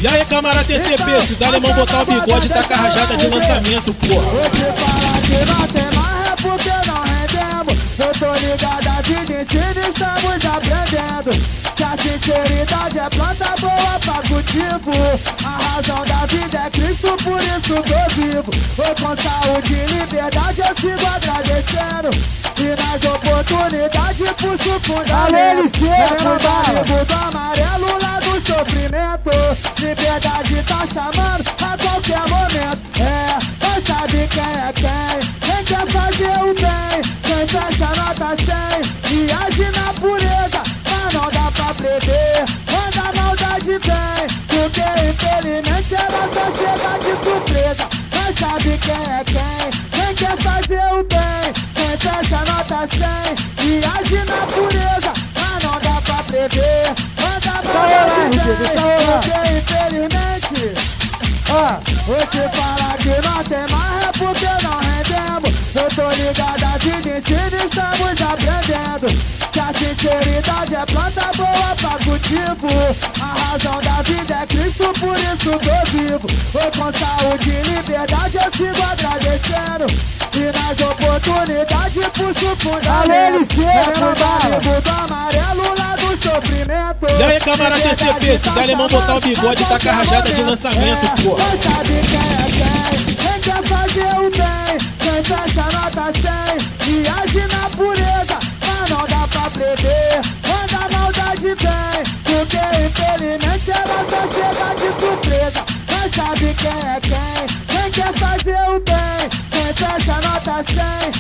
E aí, camarada TCP, se os alemão botar o bigode, tá com a rajada de lançamento, porra. Vou te falar que não tem mais é porque não rendemos. Eu tô ligado, a vida ensina, estamos aprendendo. Que a sinceridade é planta boa pra cultivo. A razão da vida é Cristo, por isso tô vivo. Eu com saúde e liberdade eu sigo agradecendo. E nas oportunidades puxo fundamento. É do amarelo lá do sofrimento. Liberdade tá chamando a qualquer momento. Mas sabe quem é quem? Quem quer fazer o bem? Quem fecha nota 100 e age na pureza. Mas não dá pra prever quando a maldade vem. Porque infelizmente ela só chega de surpresa. Mas sabe quem é quem? Quem quer fazer o bem? Quem fecha nota 100 e age na pureza. Mas não dá pra prever quando a maldade vem. Porque infelizmente você fala que não tem mais é porque não rendemos. Eu tô ligado, a vida ensina, estamos aprendendo. Que a sinceridade é planta boa pra cultivo. A razão da vida é Cristo, por isso tô vivo. Eu com saúde e liberdade eu sigo agradecendo. E nas oportunidades puxo fundamento. É do amarelo lá do sofrimento. E aí, camarada TCP, se os alemão botar o bigode, tá com a rajada de lançamento, porra. Quem sabe quem é quem? Quem quer fazer o bem? Quem fecha nota 100 e age na pureza. Mas não dá pra prever quando a maldade vem. Porque infelizmente ela só chega de surpresa. Mas sabe quem é quem? Quem quer fazer o bem? Quem fecha nota 100